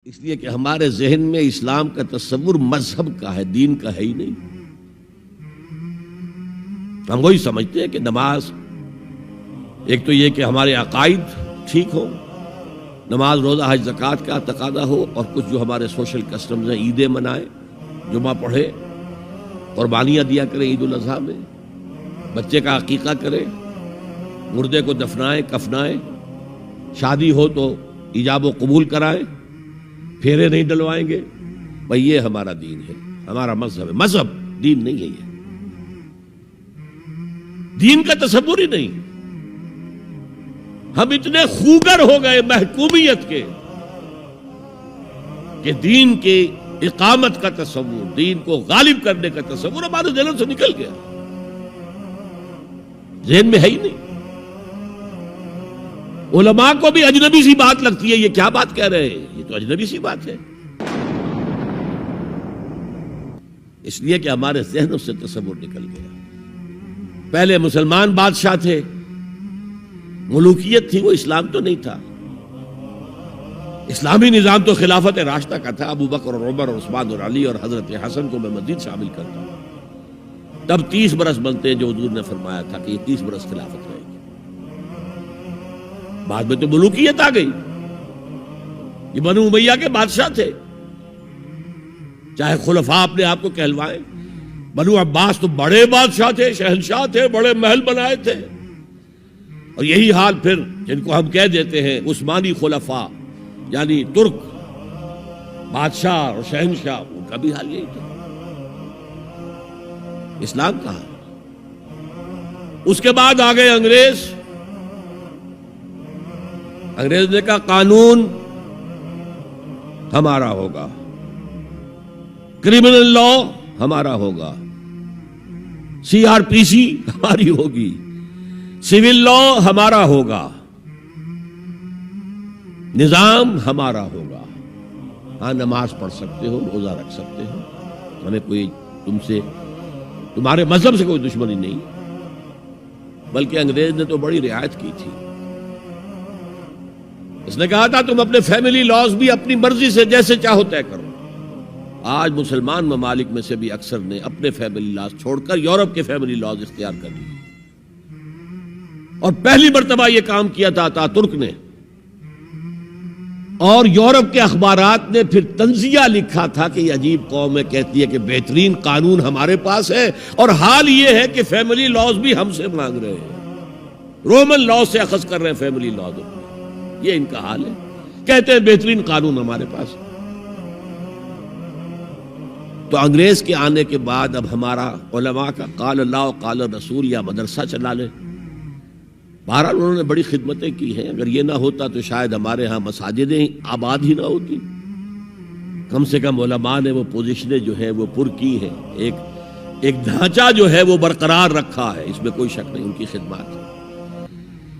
اس لیے کہ ہمارے ذہن میں اسلام کا تصور مذہب کا ہے، دین کا ہے ہی نہیں۔ ہم وہی سمجھتے ہیں کہ نماز ایک تو یہ کہ ہمارے عقائد ٹھیک ہو، نماز روزہ حج زکوٰۃ کا تقاضا ہو، اور کچھ جو ہمارے سوشل کسٹمز ہیں، عیدیں منائے، جمعہ پڑھے، قربانیاں دیا کریں عید الاضحیٰ میں، بچے کا عقیقہ کرے، مردے کو دفنائیں کفنائیں، شادی ہو تو ایجاب و قبول کرائیں، پھیرے نہیں ڈلوائیں گے۔ بھئی یہ ہمارا دین ہے، ہمارا مذہب ہے، مذہب دین نہیں ہے۔ یہ دین کا تصور ہی نہیں۔ ہم اتنے خوگر ہو گئے محکومیت کے کہ دین کی اقامت کا تصور، دین کو غالب کرنے کا تصور ہمارے ذہن سے نکل گیا، ذہن میں ہے ہی نہیں۔ علماء کو بھی اجنبی سی بات لگتی ہے، یہ کیا بات کہہ رہے ہیں، یہ تو اجنبی سی بات ہے، اس لیے کہ ہمارے ذہنوں سے تصور نکل گیا۔ پہلے مسلمان بادشاہ تھے، ملوکیت تھی، وہ اسلام تو نہیں تھا۔ اسلامی نظام تو خلافت راشدہ کا تھا، ابو بکر اور عمر اور عثمان اور علی اور حضرت حسن کو میں مزید شامل کرتا ہوں۔ تب 30 برس بنتے ہیں جو حضور نے فرمایا تھا کہ یہ 30 برس خلافت رہے گی۔ بعد میں تو ملوکیت آ گئی، یہ بنو امیہ کے بادشاہ تھے، چاہے خلفاء اپنے آپ کو کہلوائیں۔ بنو عباس تو بڑے بادشاہ تھے، شہنشاہ تھے، بڑے محل بنائے تھے، اور یہی حال پھر جن کو ہم کہہ دیتے ہیں عثمانی خلفاء، یعنی ترک بادشاہ اور شہنشاہ، ان کا بھی حال یہی تھا۔ اسلام کہاں؟ اس کے بعد آ گئے انگریز۔ انگریز نے کہا قانون ہمارا ہوگا، کرمنل لا ہمارا ہوگا، CRPC ہماری ہوگی، سول لا ہمارا ہوگا، نظام ہمارا ہوگا۔ ہاں نماز پڑھ سکتے ہو، روزہ رکھ سکتے ہو، ہمیں کوئی تمہارے مذہب سے کوئی دشمنی نہیں، بلکہ انگریز نے تو بڑی رعایت کی تھی۔ اس نے کہا تھا تم اپنے فیملی لاز بھی اپنی مرضی سے جیسے چاہو طے کرو۔ آج مسلمان ممالک میں سے بھی اکثر نے اپنے فیملی لاز چھوڑ کر یورپ کے فیملی لاز اختیار کر لیے، اور پہلی مرتبہ یہ کام کیا تھا ترک نے، اور یورپ کے اخبارات نے پھر تنزیہ لکھا تھا کہ یہ عجیب قوم ہے، کہتی ہے کہ بہترین قانون ہمارے پاس ہے، اور حال یہ ہے کہ فیملی لاز بھی ہم سے مانگ رہے ہیں، رومن لاز سے اخذ کر رہے ہیں فیملی لاز، یہ ان کا حال ہے، کہتے ہیں بہترین قانون ہمارے پاس۔ تو انگریز کے آنے کے بعد اب ہمارا علماء کا قال اللہ و قال رسول یا مدرسہ چلا لے۔ بہرحال انہوں نے بڑی خدمتیں کی ہیں، اگر یہ نہ ہوتا تو شاید ہمارے ہاں مساجدیں آباد ہی نہ ہوتی۔ کم سے کم علماء نے وہ پوزیشنیں جو ہیں وہ پر کی ہیں، ایک ڈھانچہ جو ہے وہ برقرار رکھا ہے، اس میں کوئی شک نہیں، ان کی خدمات۔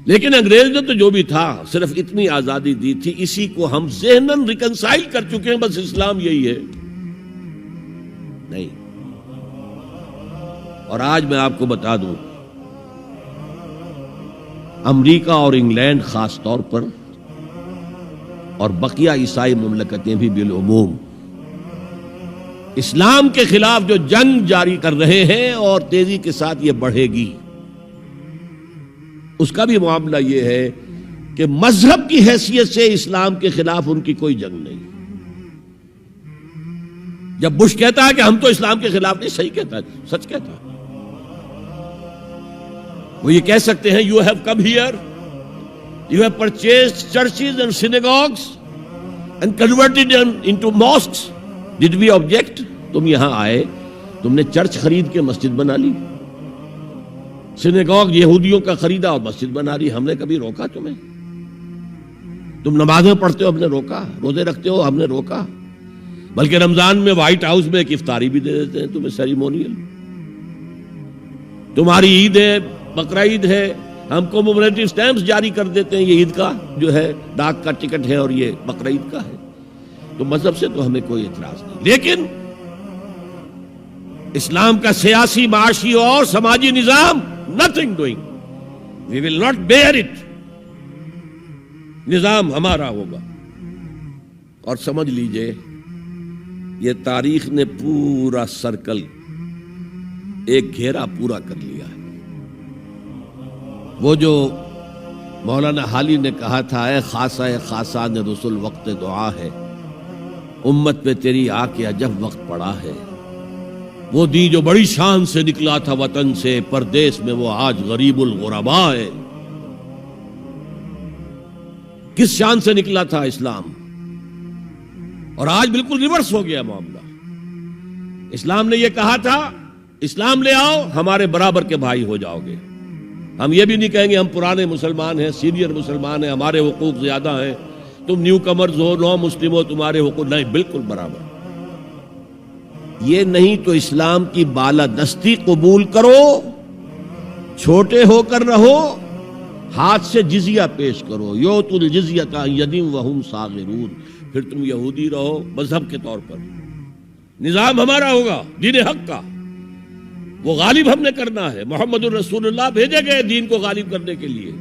لیکن انگریز نے تو جو بھی تھا صرف اتنی آزادی دی تھی، اسی کو ہم ذہناً ریکنسائل کر چکے ہیں، بس اسلام یہی ہے نہیں۔ اور آج میں آپ کو بتا دوں، امریکہ اور انگلینڈ خاص طور پر، اور بقیہ عیسائی مملکتیں بھی بالعموم، اسلام کے خلاف جو جنگ جاری کر رہے ہیں، اور تیزی کے ساتھ یہ بڑھے گی، اس کا بھی معاملہ یہ ہے کہ مذہب کی حیثیت سے اسلام کے خلاف ان کی کوئی جنگ نہیں۔ جب بش کہتا ہے کہ ہم تو اسلام کے خلاف نہیں، صحیح کہتا ہے، سچ کہتا ہے۔ وہ یہ کہہ سکتے ہیں you have come here, you have purchased churches and synagogues and converted them into mosques. Did we object? تم یہاں آئے، تم نے چرچ خرید کے مسجد بنا لی، سینیگوگ یہودیوں کا خریدا اور مسجد بنا لی، ہم نے کبھی روکا تمہیں؟ تم نمازیں پڑھتے ہو، ہم نے روکا؟ روزے رکھتے ہو، ہم نے روکا؟ بلکہ رمضان میں وائٹ ہاؤس میں ایک افطاری بھی دے دیتے ہیں تمہیں، سیریمونیل۔ تمہاری عید ہے، بقرہ عید ہے، ہم کو کومیموریٹو سٹیمپس جاری کر دیتے ہیں، یہ عید کا جو ہے ڈاک کا ٹکٹ ہے اور یہ بقرہ عید کا ہے۔ تو مذہب سے تو ہمیں کوئی اعتراض نہیں، لیکن اسلام کا سیاسی، معاشی اور سماجی نظام nothing doing. We will not bear it. نظام ہمارا ہوگا، اور سمجھ لیجئے یہ تاریخ نے پورا سرکل ایک گھیرا پورا کر لیا ہے۔ وہ جو مولانا حالی نے کہا تھا، اے خاصہ خاصان رسول وقت دعا ہے، امت پہ تیری آ کے عجب وقت پڑا ہے۔ وہ دین جو بڑی شان سے نکلا تھا وطن سے، پردیس میں وہ آج غریب الغربا ہے۔ کس شان سے نکلا تھا اسلام، اور آج بالکل ریورس ہو گیا معاملہ۔ اسلام نے یہ کہا تھا اسلام لے آؤ، ہمارے برابر کے بھائی ہو جاؤ گے۔ ہم یہ بھی نہیں کہیں گے ہم پرانے مسلمان ہیں، سینئر مسلمان ہیں، ہمارے حقوق زیادہ ہیں، تم نیو کمرز ہو، نو مسلم ہو، تمہارے حقوق نہیں، بالکل برابر۔ یہ نہیں تو اسلام کی بالادستی قبول کرو، چھوٹے ہو کر رہو، ہاتھ سے جزیہ پیش کرو، یؤتوا الجزیۃ عن ید وہم صاغرون، پھر تم یہودی رہو مذہب کے طور پر، نظام ہمارا ہوگا دین حق کا، وہ غالب ہم نے کرنا ہے۔ محمد الرسول اللہ بھیجے گئے دین کو غالب کرنے کے لیے۔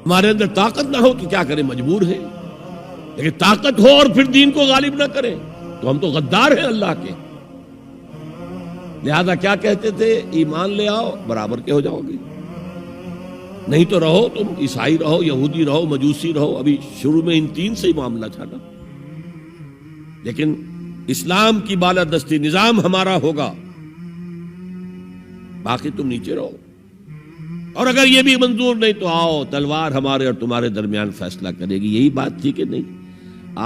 ہمارے اندر طاقت نہ ہو تو کیا کریں، مجبور ہیں، لیکن طاقت ہو اور پھر دین کو غالب نہ کریں تو ہم تو غدار ہیں اللہ کے۔ لہذا کیا کہتے تھے، ایمان لے آؤ برابر کے ہو جاؤ گے، نہیں تو رہو تم عیسائی رہو، یہودی رہو، مجوسی رہو۔ ابھی شروع میں ان تین سے ہی معاملہ تھا نا، لیکن اسلام کی بالادستی نظام ہمارا ہوگا، باقی تم نیچے رہو، اور اگر یہ بھی منظور نہیں تو آؤ تلوار ہمارے اور تمہارے درمیان فیصلہ کرے گی۔ یہی بات تھی کہ نہیں؟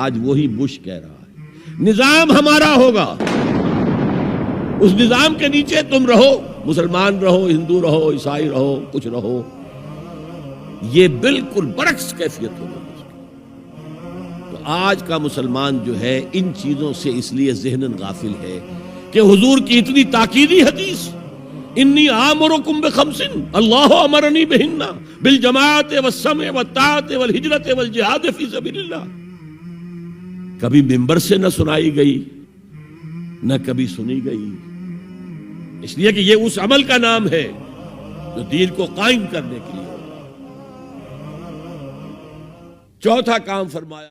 آج وہی بش کہہ رہا ہے نظام ہمارا ہوگا، اس نظام کے نیچے تم رہو، مسلمان رہو، ہندو رہو، عیسائی رہو، کچھ رہو۔ یہ بالکل برعکس کیفیت ہوگی۔ تو آج کا مسلمان جو ہے ان چیزوں سے اس لیے ذہناً غافل ہے کہ حضور کی اتنی تاکیدی حدیث، انی آمرکم بخمس اللہ امرنی بہن بالجماعت والسمع والطاعت والہجرت والجہاد فی سبیل اللہ، کبھی ممبر سے نہ سنائی گئی، نہ کبھی سنی گئی، اس لیے کہ یہ اس عمل کا نام ہے جو دین کو قائم کرنے کے لیے۔ چوتھا کام فرمایا